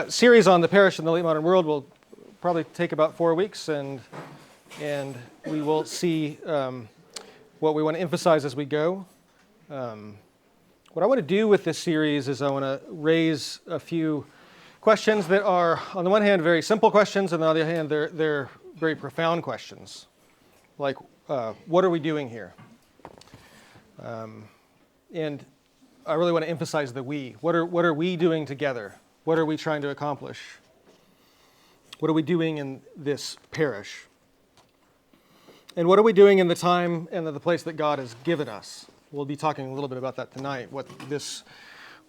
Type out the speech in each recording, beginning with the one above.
Series on the parish in the late modern world will probably take about 4 weeks, and we will see what we want to emphasize as we go. What I want to do with this series is I want to raise a few questions that are, on the one hand, very simple questions, and on the other hand, they're very profound questions. Like, what are we doing here? And I really want to emphasize the we. What are we doing together? What are we trying to accomplish? What are we doing in this parish? And what are we doing in the time and the place that God has given us? We'll be talking a little bit about that tonight, what this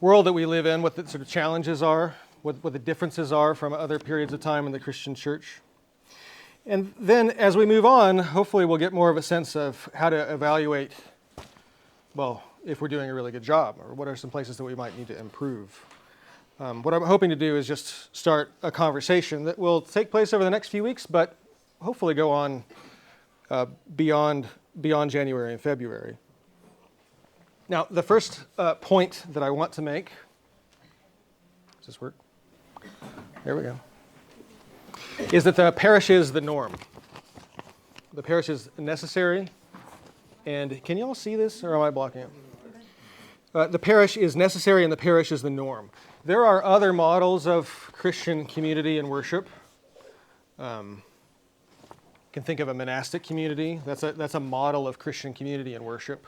world that we live in, what the sort of challenges are, what the differences are from other periods of time in the Christian church. And then as we move on, hopefully we'll get more of a sense of how to evaluate, well, if we're doing a really good job, or what are some places that we might need to improve. What I'm hoping to do is just start a conversation that will take place over the next few weeks, but hopefully go on beyond January and February. Now, the first point that I want to make, does this work? There we go, is that the parish is the norm. The parish is necessary, and can you all see this, or am I blocking it? The parish is necessary, and the parish is the norm. There are other models of Christian community and worship. You can think of a monastic community. That's a model of Christian community and worship.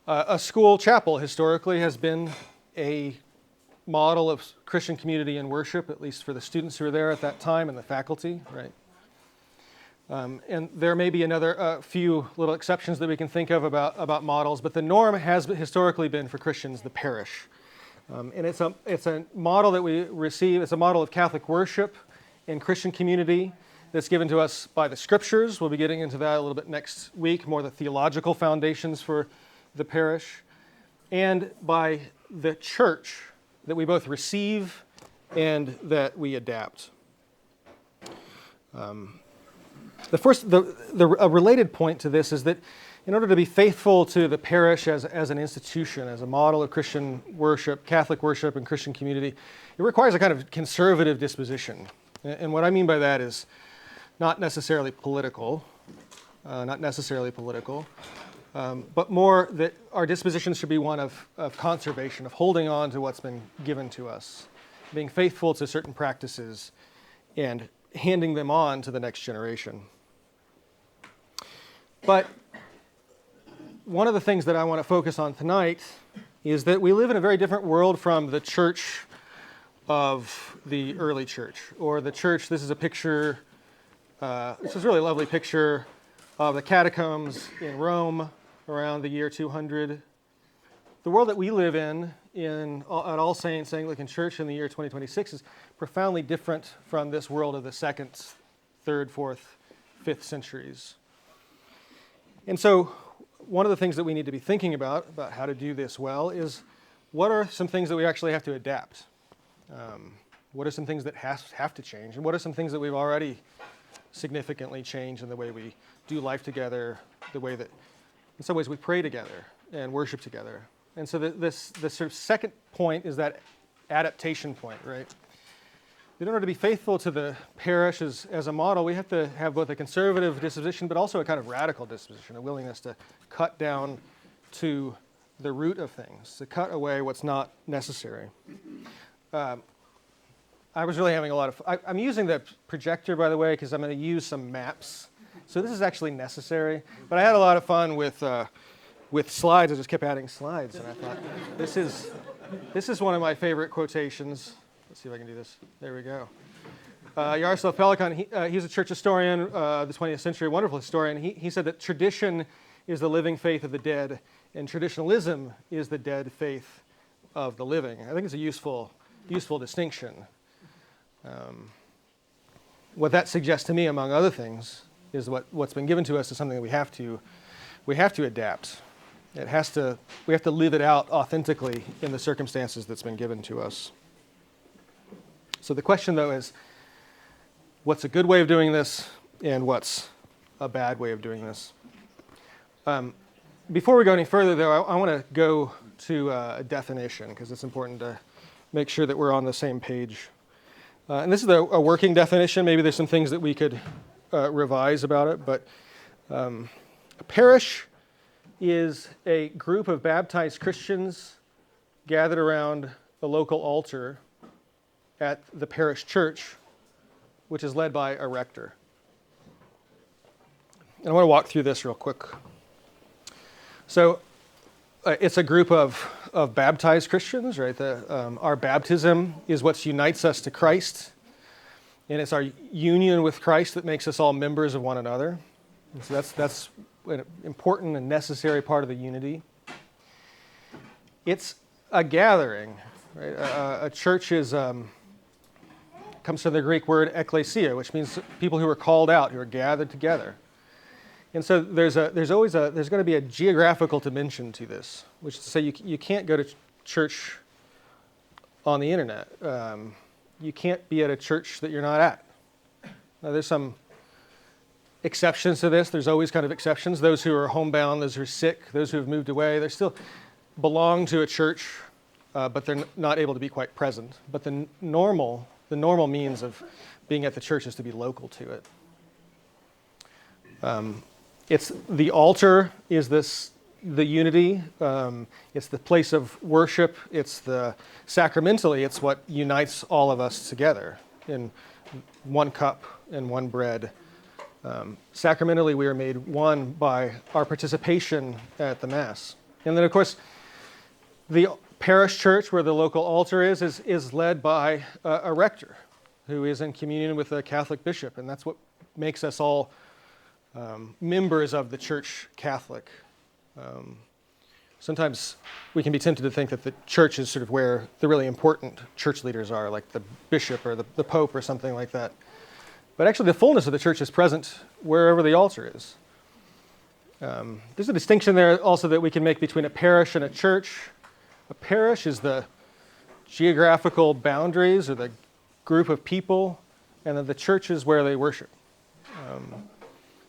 A school chapel historically has been a model of Christian community and worship, at least for the students who were there at that time and the faculty, right? And there may be another few little exceptions that we can think of about models, but the norm has historically been for Christians the parish. And it's a model that we receive. It's a model of Catholic worship and Christian community that's given to us by the Scriptures. We'll be getting into that a little bit next week, more the theological foundations for the parish, and by the church that we both receive and that we adapt. A related point to this is that in order to be faithful to the parish as an institution, as a model of Christian worship, Catholic worship, and Christian community, it requires a kind of conservative disposition. And what I mean by that is not necessarily political, but more that our disposition should be one of conservation, of holding on to what's been given to us, being faithful to certain practices, and handing them on to the next generation. But one of the things that I want to focus on tonight is that we live in a very different world from the church of the early church, or the church. This is a picture, this is a really lovely picture of the catacombs in Rome around the year 200. The world that we live in at All Saints Anglican Church in the year 2026 is profoundly different from this world of the 2nd, 3rd, 4th, 5th centuries. And so one of the things that we need to be thinking about how to do this well is what are some things that we actually have to adapt? What are some things that have to change? And what are some things that we've already significantly changed in the way we do life together, the way that in some ways we pray together and worship together? And so this sort of second point is that adaptation point, right? In order to be faithful to the parish as a model, we have to have both a conservative disposition, but also a kind of radical disposition, a willingness to cut down to the root of things, to cut away what's not necessary. I was really having a lot of fun. I'm using the projector, by the way, because I'm going to use some maps. So this is actually necessary. But I had a lot of fun with slides. I just kept adding slides, and I thought, this is one of my favorite quotations. Let's see if I can do this. There we go. Jaroslav Pelikan, he's a church historian of the 20th century, a wonderful historian. He said that tradition is the living faith of the dead, and traditionalism is the dead faith of the living. I think it's a useful distinction. What that suggests to me, among other things, is what's been given to us is something that we have to adapt. We have to live it out authentically in the circumstances that's been given to us. So the question, though, is what's a good way of doing this and what's a bad way of doing this? Before we go any further, though, I want to go to a definition because it's important to make sure that we're on the same page. And this is a working definition. Maybe there's some things that we could revise about it, but a parish is a group of baptized Christians gathered around a local altar at the parish church, which is led by a rector. And I want to walk through this real quick. So it's a group of baptized Christians, right? Our baptism is what unites us to Christ, and it's our union with Christ that makes us all members of one another. And so that's an important and necessary part of the unity. It's a gathering, right? A church comes from the Greek word ekklesia, which means people who are called out, who are gathered together. And so there's going to be a geographical dimension to this, which is to say you can't go to church on the internet. You can't be at a church that you're not at. Now, there's some exceptions to this. There's always kind of exceptions. Those who are homebound, those who are sick, those who have moved away, they still belong to a church, but they're not able to be quite present. But the normal means of being at the church is to be local to it. It's the altar is the unity. It's the place of worship. It's sacramentally, it's what unites all of us together in one cup and one bread. Sacramentally, we are made one by our participation at the Mass. And then, of course, the parish church, where the local altar is led by a rector who is in communion with a Catholic bishop, and that's what makes us all members of the Church Catholic. Sometimes we can be tempted to think that the church is sort of where the really important church leaders are, like the bishop or the pope or something like that. But actually, the fullness of the church is present wherever the altar is. There's a distinction there also that we can make between a parish and a church. A parish is the geographical boundaries or the group of people, and then the church is where they worship.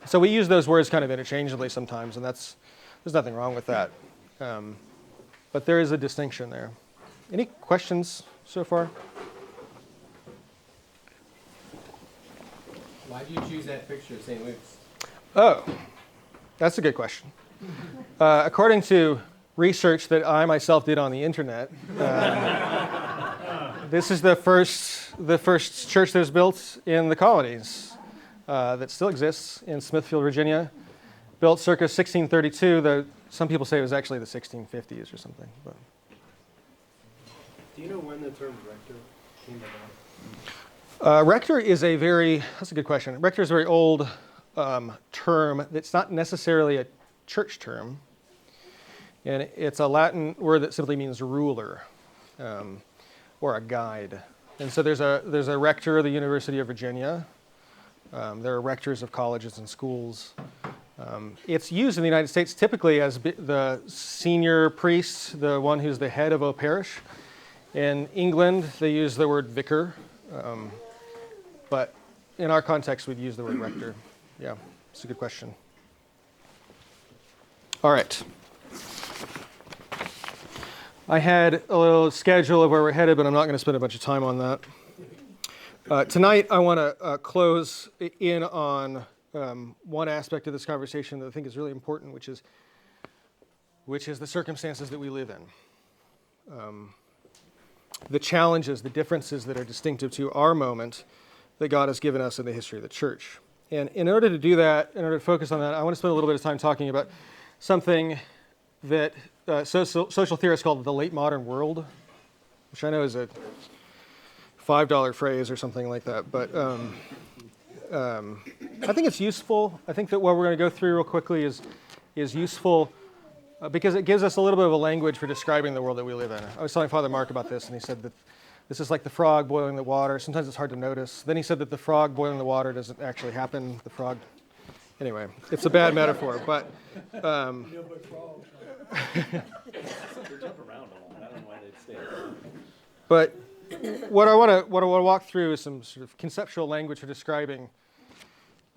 So we use those words kind of interchangeably sometimes, and there's nothing wrong with that. But there is a distinction there. Any questions so far? Why did you choose that picture of St. Luke's? Oh, that's a good question. According to research that I myself did on the internet, this is the first church that was built in the colonies that still exists in Smithfield, Virginia. Built circa 1632, though some people say it was actually the 1650s or something. But. Do you know when the term rector came about? Rector is that's a good question. Rector is a very old term. It's not necessarily a church term. And it's a Latin word that simply means ruler or a guide. And so there's a rector of the University of Virginia. There are rectors of colleges and schools. It's used in the United States typically as the senior priest, the one who's the head of a parish. In England, they use the word vicar. But in our context, we'd use the word rector. Yeah, it's a good question. All right. I had a little schedule of where we're headed, but I'm not going to spend a bunch of time on that. Tonight, I want to close in on one aspect of this conversation that I think is really important, which is the circumstances that we live in. The challenges, the differences that are distinctive to our moment that God has given us in the history of the church. And in order to do that, in order to focus on that, I want to spend a little bit of time talking about something that social theorists call the late modern world, which I know is a $5 phrase or something like that. But I think it's useful. I think that what we're going to go through real quickly is useful because it gives us a little bit of a language for describing the world that we live in. I was telling Father Mark about this, and he said that this is like the frog boiling the water. Sometimes it's hard to notice. Then he said that the frog boiling the water doesn't actually happen. The frog... Anyway, it's a bad metaphor, but... They jump around a lot. I don't know why they'd stay. But what I want to walk through is some sort of conceptual language for describing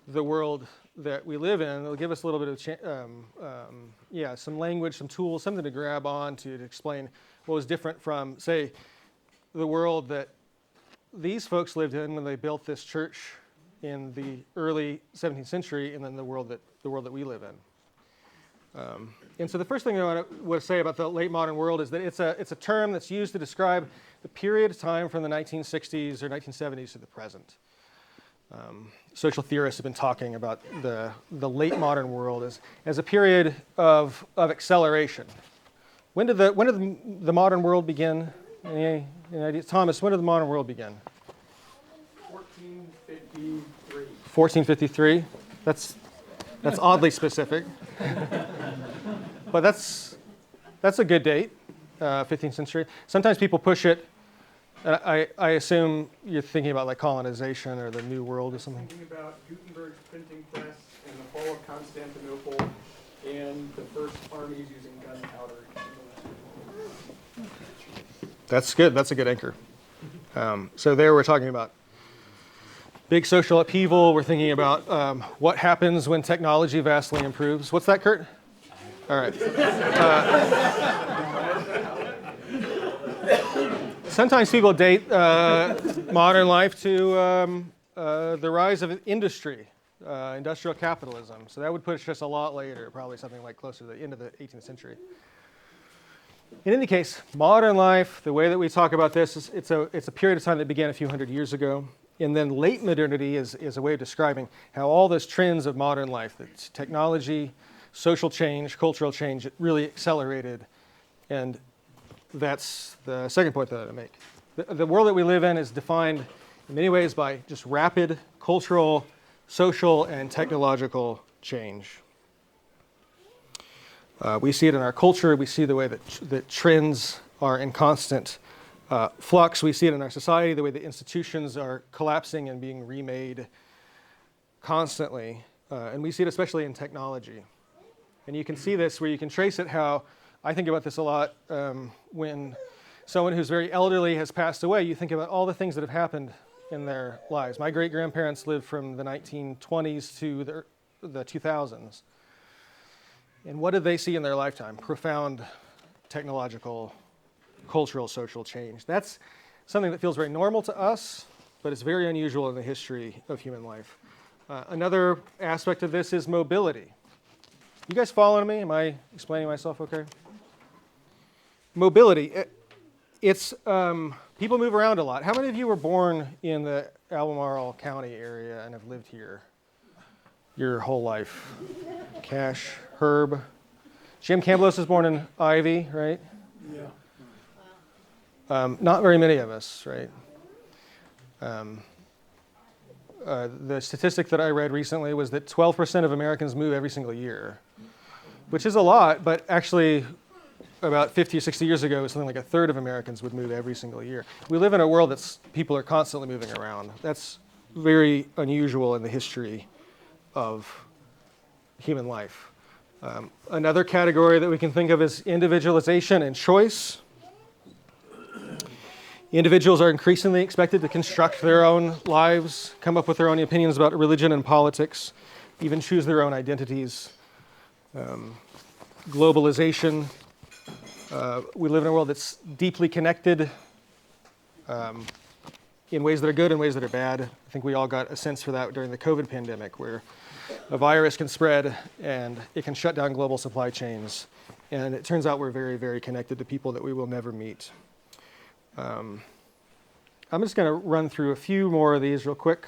the world that we live in. It'll give us a little bit of some language, some tools, something to grab on to explain what was different from, say, the world that these folks lived in when they built this church in the early 17th century, and then the world that we live in. And so the first thing I want to say about the late modern world is that it's a term that's used to describe the period of time from the 1960s or 1970s to the present. Social theorists have been talking about the late modern world as a period of acceleration. When did the modern world begin? Any ideas? Thomas, when did the modern world begin? 1453. 1453. That's oddly specific, but that's a good date. 15th century. Sometimes people push it. I assume you're thinking about like colonization or the New World or something. Thinking about Gutenberg's printing press and the fall of Constantinople and the first armies using gunpowder. That's good. That's a good anchor. So there we're talking about big social upheaval. We're thinking about what happens when technology vastly improves. What's that, Kurt? All right. Sometimes people date modern life to the rise of industry, industrial capitalism. So that would push us a lot later, probably something like closer to the end of the 18th century. In any case, modern life, the way that we talk about this, is it's a period of time that began a few hundred years ago. And then late modernity is a way of describing how all those trends of modern life, that's technology, social change, cultural change, it really accelerated. And that's the second point that I make. The world that we live in is defined in many ways by just rapid cultural, social, and technological change. We see it in our culture. We see the way that trends are in constant flux. We see it in our society, the way that institutions are collapsing and being remade constantly. And we see it especially in technology. And you can see this where you can trace it how, I think about this a lot, when someone who's very elderly has passed away, you think about all the things that have happened in their lives. My great-grandparents lived from the 1920s to the 2000s. And what did they see in their lifetime? Profound technological, cultural, social change. That's something that feels very normal to us, but it's very unusual in the history of human life. Another aspect of this is mobility. You guys following me? Am I explaining myself okay? Mobility. It's people move around a lot. How many of you were born in the Albemarle County area and have lived here your whole life? Cash, Herb. Jim Campbell was born in Ivy, right? Yeah. Not very many of us, right? The statistic that I read recently was that 12% of Americans move every single year, which is a lot, but actually about 50 or 60 years ago, something like a third of Americans would move every single year. We live in a world that's people are constantly moving around. That's very unusual in the history of human life. Another category that we can think of is individualization and choice. Individuals are increasingly expected to construct their own lives, come up with their own opinions about religion and politics, even choose their own identities. Globalization. We live in a world that's deeply connected in ways that are good and ways that are bad. I think we all got a sense for that during the COVID pandemic, where a virus can spread and it can shut down global supply chains. And it turns out we're very, very connected to people that we will never meet. I'm just going to run through a few more of these real quick.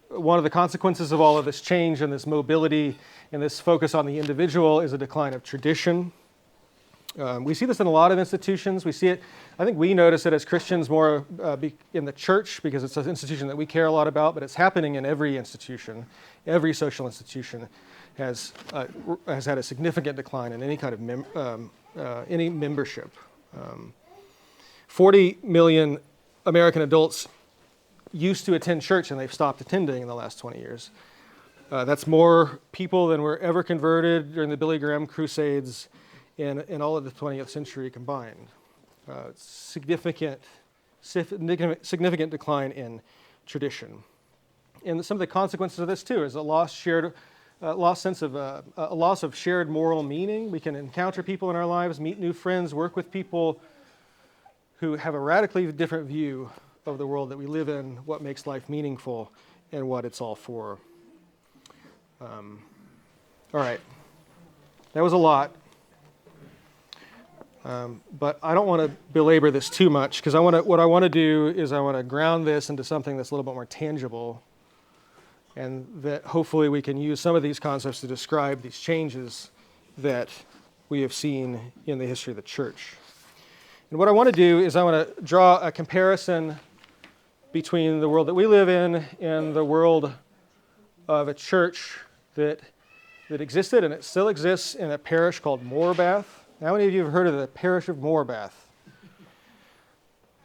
One of the consequences of all of this change and this mobility and this focus on the individual is a decline of tradition. We see this in a lot of institutions. We see it, I think we notice it as Christians more in the church because it's an institution that we care a lot about, but it's happening in every institution. Every social institution has had a significant decline in any kind of any membership. 40 million American adults used to attend church and they've stopped attending in the last 20 years. That's more people than were ever converted during the Billy Graham Crusades in all of the 20th century combined. Significant decline in tradition. And some of the consequences of this too is a loss of shared moral meaning. We can encounter people in our lives, meet new friends, work with people who have a radically different view of the world that we live in, what makes life meaningful, and what it's all for. All right. That was a lot. But I don't want to belabor this too much, because what I want to do is I want to ground this into something that's a little bit more tangible, and that hopefully we can use some of these concepts to describe these changes that we have seen in the history of the church. And what I want to do is I want to draw a comparison between the world that we live in and the world of a church that existed and it still exists in a parish called Morbath. How many of you have heard of the parish of Morbath?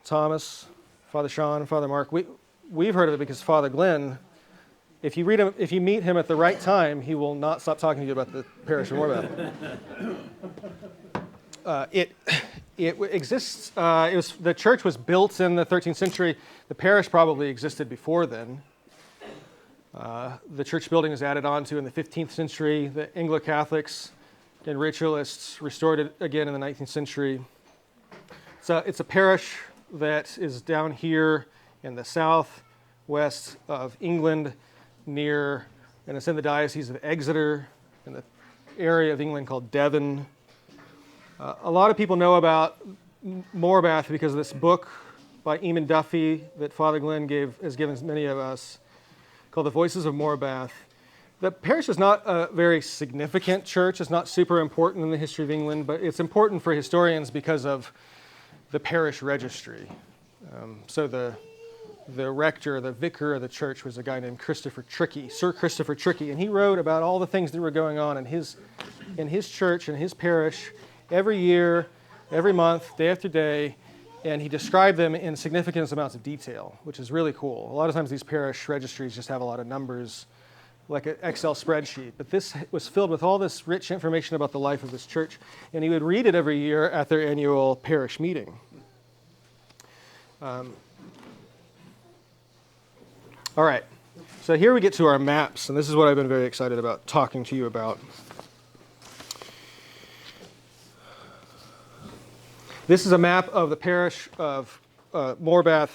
Thomas, Father Sean, Father Mark. We've heard of it because Father Glenn, if you meet him at the right time, he will not stop talking to you about the parish of Morbath. It exists. The church was built in the 13th century. The parish probably existed before then. The church building was added on to in the 15th century. The Anglo-Catholics and ritualists restored it again in the 19th century. So it's a parish that is down here in the southwest of England, and it's in the Diocese of Exeter, in the area of England called Devon. A lot of people know about Morbath because of this book by Eamon Duffy that Father Glenn has given many of us, called The Voices of Morbath. The parish is not a very significant church. It's not super important in the history of England, but it's important for historians because of the parish registry. So the rector, the vicar of the church was a guy named Sir Christopher Trickey, and he wrote about all the things that were going on in his church, in his parish, every year, every month, day after day, and he described them in significant amounts of detail, which is really cool. A lot of times these parish registries just have a lot of numbers, like an Excel spreadsheet, but this was filled with all this rich information about the life of this church, and he would read it every year at their annual parish meeting. All right, so here we get to our maps, and this is what I've been very excited about talking to you about. This is a map of the parish of Morbath.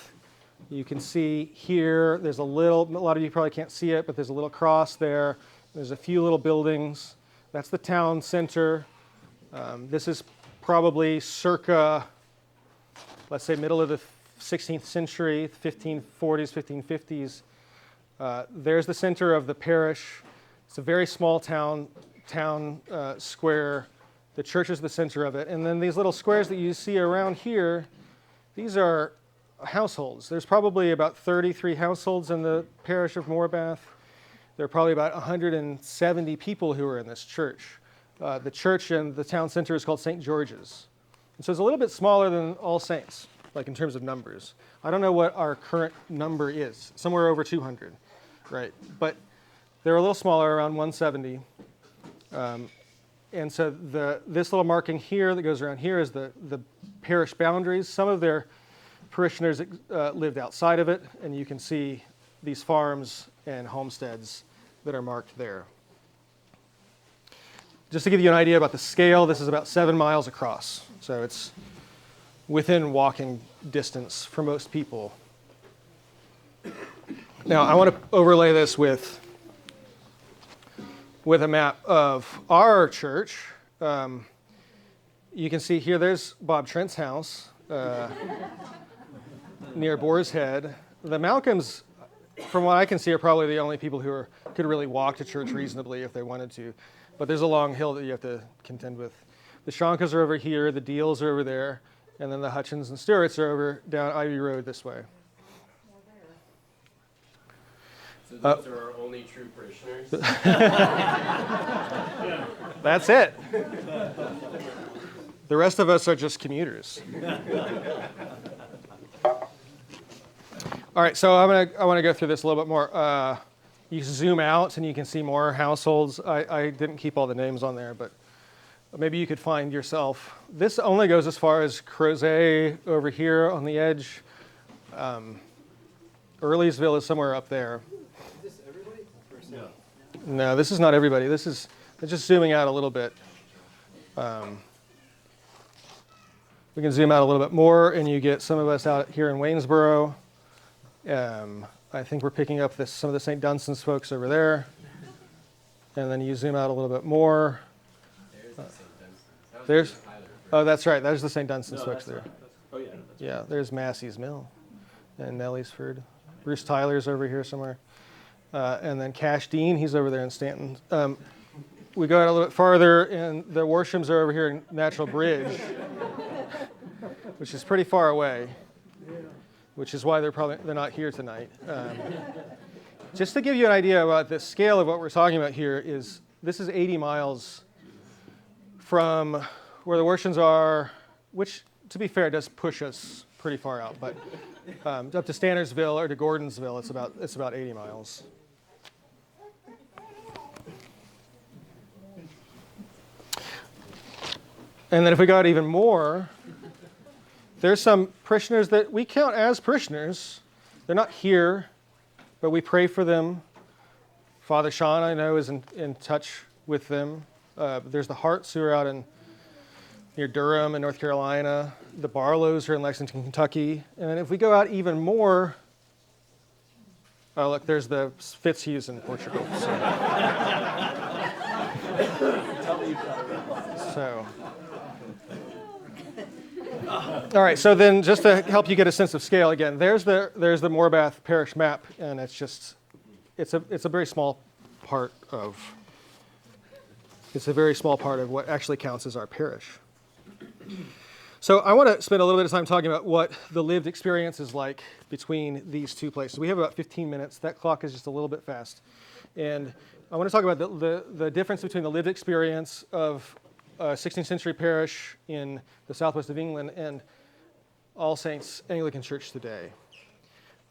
You can see here, there's a lot of you probably can't see it, but there's a little cross there. There's a few little buildings. That's the town center. This is probably circa, let's say, middle of the 16th century, 1540s, 1550s. There's the center of the parish. It's a very small town square. The church is the center of it. And then these little squares that you see around here, these are households. There's probably about 33 households in the parish of Morbath. There are probably about 170 people who are in this church. The church and the town center is called St. George's. And so it's a little bit smaller than All Saints, like in terms of numbers. I don't know what our current number is, somewhere over 200, right? But they're a little smaller, around 170. And so this little marking here that goes around here is the parish boundaries. Some of their parishioners lived outside of it, and you can see these farms and homesteads that are marked there. Just to give you an idea about the scale, this is about 7 miles across. So it's within walking distance for most people. Now, I want to overlay this with a map of our church. You can see here, there's Bob Trent's house near Boar's Head. The Malcolms, from what I can see, are probably the only people who could really walk to church reasonably if they wanted to. But there's a long hill that you have to contend with. The Shonkas are over here, the Deals are over there, and then the Hutchins and Stewarts are over down Ivy Road this way. So those are our only true parishioners? That's it. The rest of us are just commuters. All right, so I want to go through this a little bit more. You zoom out and you can see more households. I didn't keep all the names on there, but maybe you could find yourself. This only goes as far as Crozet over here on the edge. Earlysville is somewhere up there. Is this everybody? No, this is not everybody. This is just zooming out a little bit. We can zoom out a little bit more, and you get some of us out here in Waynesboro. I think we're picking up some of the St. Dunstan's folks over there. And then you zoom out a little bit more. There's the St. Dunstan's. There's, Tyler, oh, that's right. There's the St. Dunstan's No, folks that's there. not- Oh, yeah. That's Yeah, there's Massey's Mill and Nellysford. Bruce Tyler's over here somewhere. And then Cash Dean, he's over there in Stanton. We go out a little bit farther, and the Worshams are over here in Natural Bridge, which is pretty far away, which is why they're not here tonight. Just to give you an idea about the scale of what we're talking about here this is 80 miles from where the Worshams are, which, to be fair, does push us pretty far out, but up to Stannersville or to Gordonsville, it's about 80 miles. And then if we go out even more, there's some parishioners that we count as parishioners. They're not here, but we pray for them. Father Sean, I know, is in touch with them. There's the Harts who are near Durham in North Carolina. The Barlows are in Lexington, Kentucky. And then if we go out even more, oh, look, there's the Fitzhughs in Portugal. So. All right, so then just to help you get a sense of scale again, there's the Morbath Parish map, and it's a very small part of what actually counts as our parish. So I want to spend a little bit of time talking about what the lived experience is like between these two places. We have about 15 minutes. That clock is just a little bit fast, and I want to talk about the difference between the lived experience of 16th century parish in the southwest of England and All Saints Anglican Church today.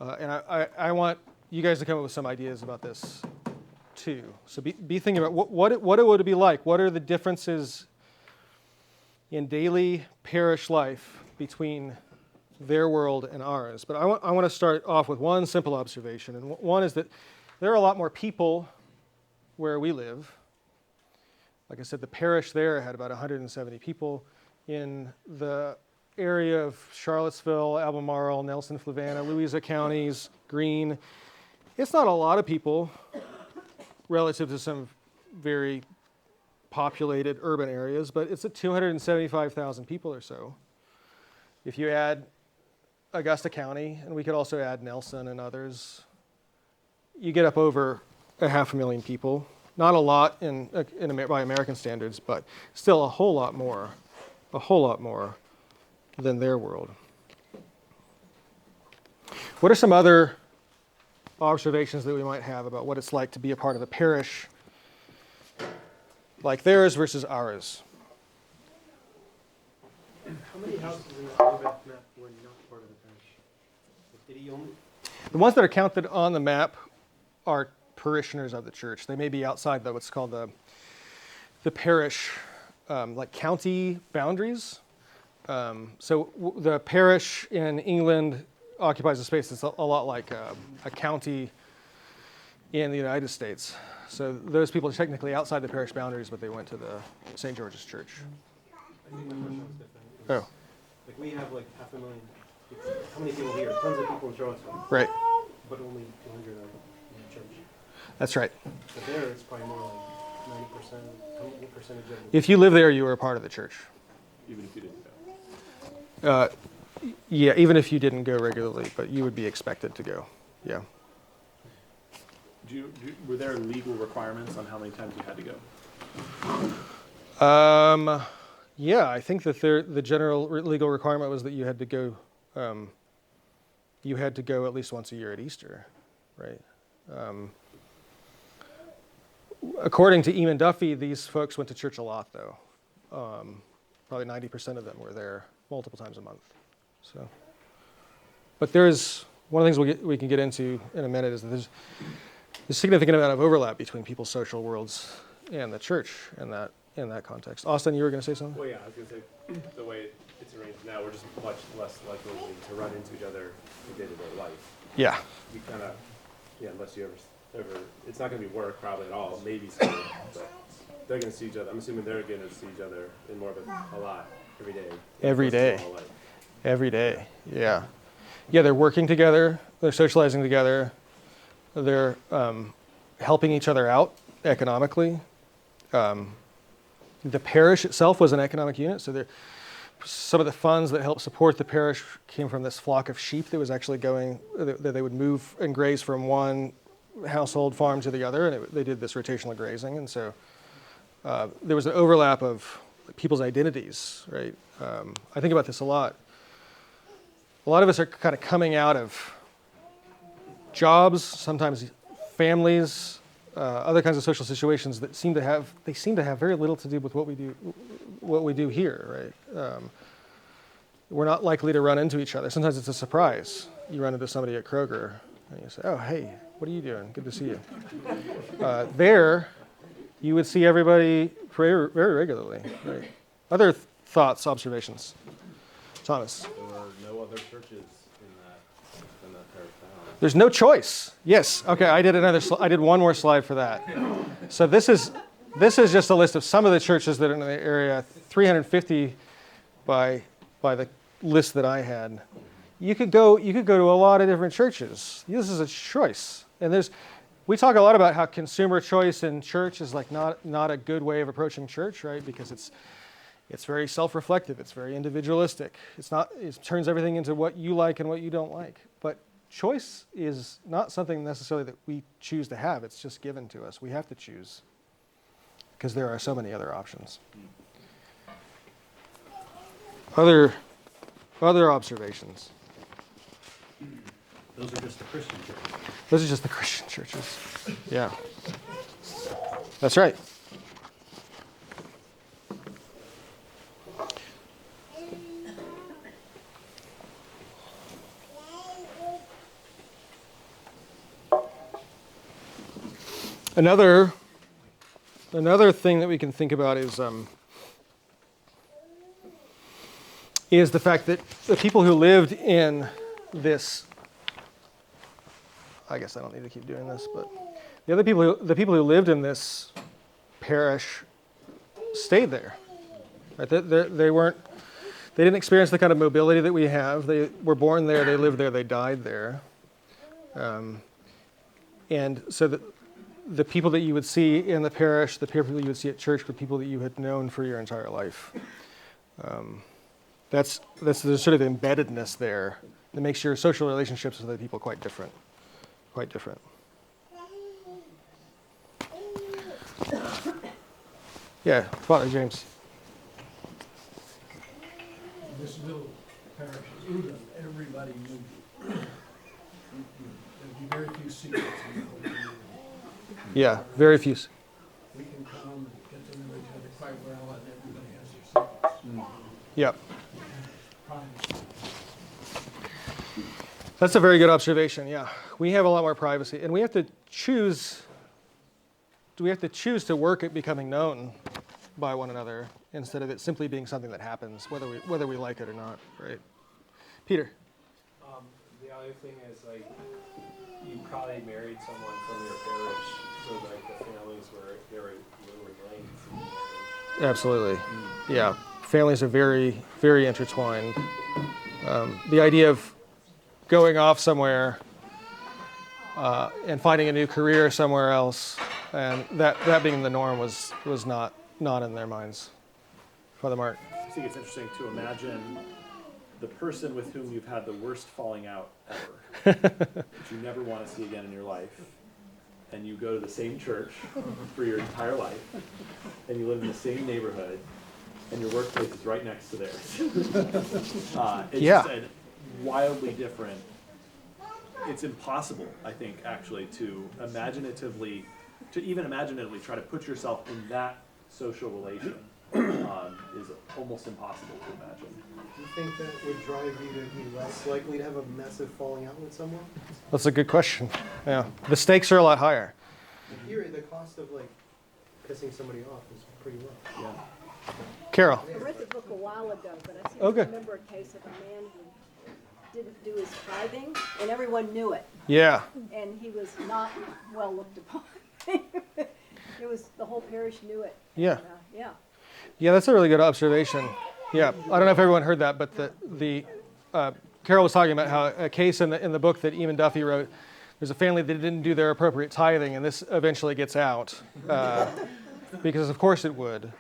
And I want you guys to come up with some ideas about this too. So be thinking about what it would be like. What are the differences in daily parish life between their world and ours? But I want to start off with one simple observation. And one is that there are a lot more people where we live. Like I said, the parish there had about 170 people. In the area of Charlottesville, Albemarle, Nelson, Flavanna, Louisa counties, Greene, it's not a lot of people relative to some very populated urban areas, but it's at 275,000 people or so. If you add Augusta County, and we could also add Nelson and others, you get up over 500,000 people. Not a lot by American standards, but still a whole lot more than their world. What are some other observations that we might have about what it's like to be a part of a parish like theirs versus ours? How many houses in the Morbath map were not part of the parish? Did he only? The ones that are counted on the map are parishioners of the church. They may be outside what's called the parish, like county boundaries. The parish in England occupies a space that's a lot like a county in the United States. So those people are technically outside the parish boundaries, but they went to the St. George's Church. I think my question was different. Oh, Like we have like 500,000. How many people here? Tons of people in Charlottesville, right. but only 200 are in the church. That's right. But there, it's probably more like 90%. What percentage of it? If you live there, you are a part of the church. even if you didn't go. Yeah, even if you didn't go regularly, but you would be expected to go. Yeah. Were there legal requirements on how many times you had to go? Yeah, I think that the general legal requirement was that you had to go. You had to go at least once a year at Easter, right? According to Eamon Duffy, these folks went to church a lot, though. Probably 90% of them were there multiple times a month. So, but there's one of the things we can get into in a minute is that there's a significant amount of overlap between people's social worlds and the church in that context. Austin, you were going to say something? Well, yeah, I was going to say, the way it's arranged now, we're just much less likely to run into each other in day-to-day life. Yeah. You kind of, unless you ever, it's not going to be work probably at all, maybe school, but they're going to see each other. I'm assuming they're going to see each other in more of a lot every day. Every day. All life. Every day, yeah. yeah, they're working together, they're socializing together, they're helping each other out economically. The parish itself was an economic unit, so some of the funds that helped support the parish came from this flock of sheep that was actually that they would move and graze from one household farm to the other, and they did this rotational grazing, and so there was an overlap of people's identities, right? I think about this a lot. A lot of us are kind of coming out of jobs, sometimes families, other kinds of social situations that seem to have very little to do with what we do here, right? We're not likely to run into each other. Sometimes it's a surprise. You run into somebody at Kroger, and you say, "Oh, hey, what are you doing? Good to see you." There, you would see everybody very, very regularly, right? Other thoughts, observations? Thomas? There were no other churches in that parish town. There's no choice. Yes. Okay. I did one more slide for that. So this is just a list of some of the churches that are in the area. 350 by the list that I had. You could go to a lot of different churches. This is a choice, and we talk a lot about how consumer choice in church is like not a good way of approaching church, right? Because it's very self-reflective. It's very individualistic. It turns everything into what you like and what you don't like. But choice is not something necessarily that we choose to have. It's just given to us. We have to choose because there are so many other options. Other observations. Those are just the Christian churches. Those are just the Christian churches. Yeah. That's right. Another thing that we can think about is the fact that the people who lived in this, I guess I don't need to keep doing this, but the people who lived in this parish stayed there. Right? They didn't experience the kind of mobility that we have. They were born there, they lived there, they died there. And so the people that you would see in the parish, the people you would see at church were people that you had known for your entire life. There's sort of embeddedness there that makes your social relationships with other people quite different. Quite different. Yeah, Father James. This little parish of Udon, everybody knew you. There'd be very few secrets in the whole community. Yeah, very few. We can come and get to know each other quite well, and everybody has their secrets. Yep. Privacy. That's a very good observation. Yeah, we have a lot more privacy, and we have to choose. Do we have to choose to work at becoming known by one another instead of it simply being something that happens, whether we like it or not, right? Peter. The other thing is, like, you probably married someone from your parish, so like the families were linked. Absolutely. Yeah, families are very, very intertwined. The idea of going off somewhere and finding a new career somewhere else, and that being the norm was not in their minds. Father Mark. I think it's interesting to imagine the person with whom you've had the worst falling out ever, that you never want to see again in your life, and you go to the same church for your entire life, and you live in the same neighborhood, and your workplace is right next to theirs. It's just a wildly different. It's impossible, I think, actually, to even imaginatively try to put yourself in that social relation is almost impossible to imagine. Do you think that would drive you to be less likely to have a massive falling out with someone? That's a good question. Yeah, the stakes are a lot higher. Here, the cost of like pissing somebody off is pretty low. Yeah. Carol. I read the book a while ago, but I seem Okay. to remember a case of a man who didn't do his tithing, and everyone knew it, Yeah. and he was not well looked upon. It was, the whole parish knew it. Yeah. And, yeah. Yeah, that's a really good observation. Yeah, I don't know if everyone heard that, but the Carol was talking about how a case in the book that Eamon Duffy wrote, there's a family that didn't do their appropriate tithing, and this eventually gets out, because of course it would.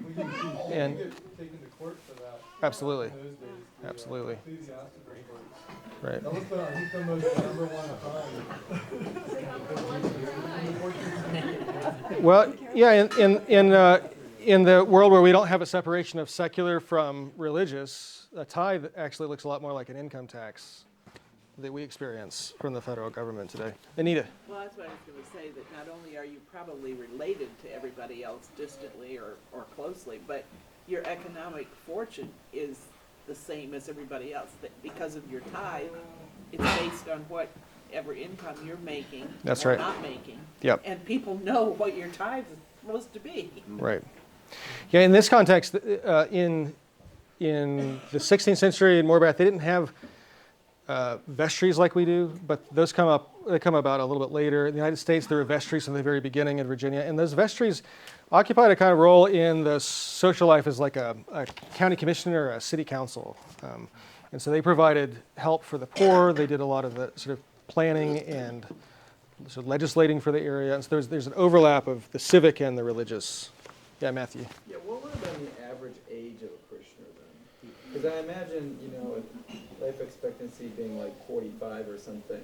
And Taken to court for that. absolutely, In those days, the, absolutely, ecclesiastical courts. right. That was the, I think the most number one crime. Well, yeah, in the world where we don't have a separation of secular from religious, a tithe actually looks a lot more like an income tax that we experience from the federal government today. Anita? Well, that's what I was going to say, that not only are you probably related to everybody else distantly or closely, but your economic fortune is the same as everybody else. That because of your tithe, it's based on whatever income you're making That's or right. not making. Yep. And people know what your tithe is supposed to be. Right. Yeah, in this context, in the 16th century in Morbath, they didn't have vestries like we do, but those come about a little bit later. In the United States, there were vestries from the very beginning in Virginia, and those vestries occupied a kind of role in the social life as like a county commissioner or a city council. And so they provided help for the poor. They did a lot of the sort of planning and sort of legislating for the area. And so there's an overlap of the civic and the religious. Yeah, Matthew. Yeah, what would have been the average age of a parishioner then? Because I imagine, life expectancy being like 45 or something,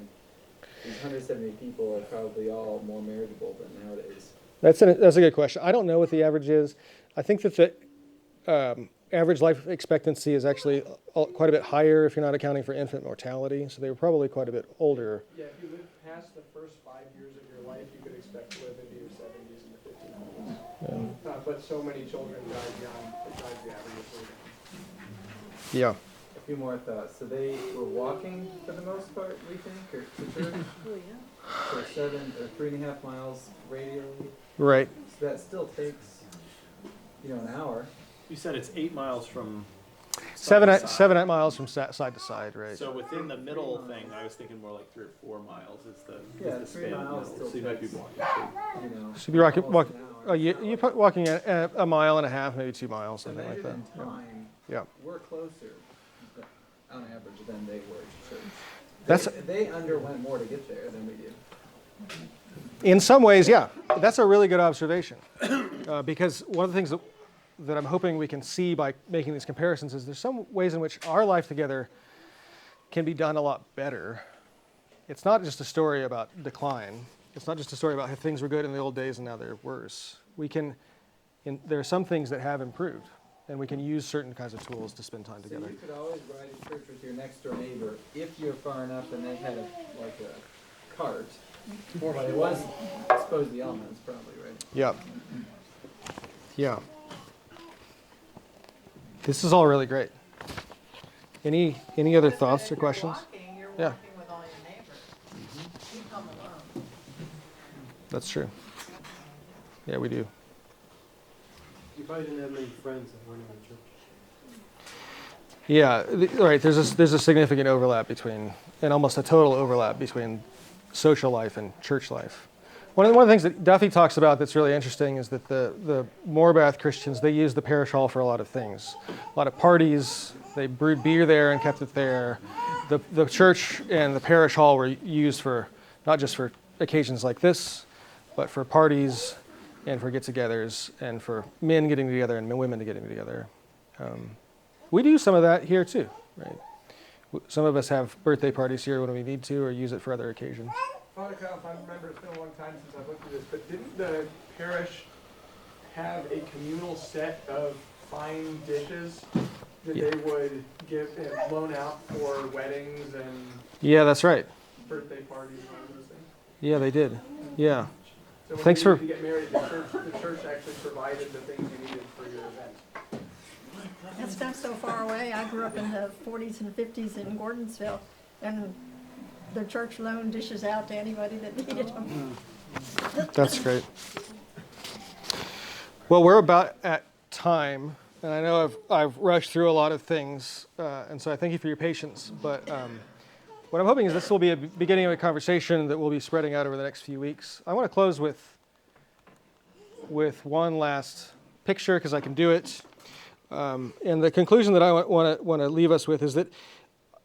these 170 people are probably all more marriageable than nowadays. That's a good question. I don't know what the average is. I think that the average life expectancy is actually quite a bit higher if you're not accounting for infant mortality. So they were probably quite a bit older. Yeah, if you live past the first 5 years of your life, you could expect to live into your 70s and the 50s. But so many children died young, it drives the average age. Yeah. A few more thoughts. So they were walking for the most part, we think, or to church? Oh, yeah. For 3.5 miles radially. Right. So that still takes, an hour. You said it's 8 miles from Seven side to side. 8 miles from side to side, right? So within the middle thing, I was thinking more like 3 or 4 miles is the Yeah, the 3 span of the miles middle. still So you might be takes, walking. So you'd be almost an hour. you're walking a mile and a half, maybe 2 miles, So something like measured that. in time, Yeah. we're closer, on average, than they were to church. That's They underwent more to get there than we did. in some ways, yeah. That's a really good observation, because one of the things that I'm hoping we can see by making these comparisons is there's some ways in which our life together can be done a lot better. It's not just a story about decline. It's not just a story about how things were good in the old days and now they're worse. There are some things that have improved, and we can use certain kinds of tools to spend time So together. you could always ride in church with your next door neighbor if you're far enough and they had like a cart. But it was, I suppose, the elements probably, right? Yeah. Yeah. This is all really great. Any other thoughts or questions? Yeah. With all your neighbors. You come alone. That's true. Yeah, we do. You probably didn't have many friends that weren't in the church. Yeah, right. There's a significant overlap between, and almost a total overlap between social life and church life. One of the things that Duffy talks about that's really interesting is that the Morbath Christians, they used the parish hall for a lot of things. A lot of parties, they brewed beer there and kept it there. The church and the parish hall were used for, not just for occasions like this, but for parties and for get-togethers and for men getting together and women getting together. We do some of that here too, right? Some of us have birthday parties here when we need to, or use it for other occasions. Father Kyle, if I remember, it's been a long time since I've looked at this, but didn't the parish have a communal set of fine dishes that Yeah. they would give and loan out for weddings and Yeah, that's right. birthday parties and all those things? Yeah, they did. Yeah. So when Thanks you for- needed to get married, the church actually provided the things you needed for your event. That's not so far away. I grew up in the 40s and 50s in Gordonsville, and the church loaned dishes out to anybody that needed them. That's great. Well, we're about at time, and I know I've rushed through a lot of things, and so I thank you for your patience. But what I'm hoping is this will be a beginning of a conversation that will be spreading out over the next few weeks. I want to close with one last picture, because I can do it. And the conclusion that I want to leave us with is that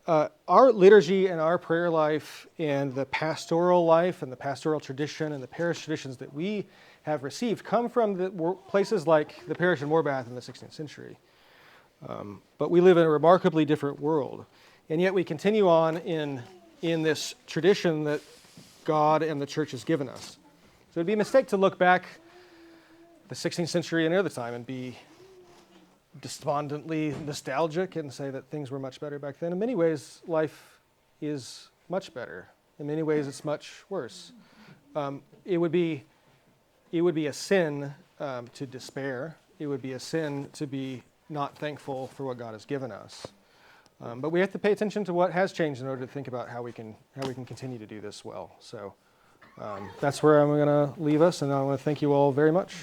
our liturgy and our prayer life and the pastoral life and the pastoral tradition and the parish traditions that we have received come from places like the parish in Morbath in the 16th century. But we live in a remarkably different world. And yet we continue on in this tradition that God and the church has given us. So it'd be a mistake to look back the 16th century and other time and be despondently nostalgic and say that things were much better back then. In many ways, life is much better. In many ways, it's much worse. It would be a sin to despair. It would be a sin to be not thankful for what God has given us. But we have to pay attention to what has changed in order to think about how we can continue to do this well. So that's where I'm going to leave us, and I want to thank you all very much.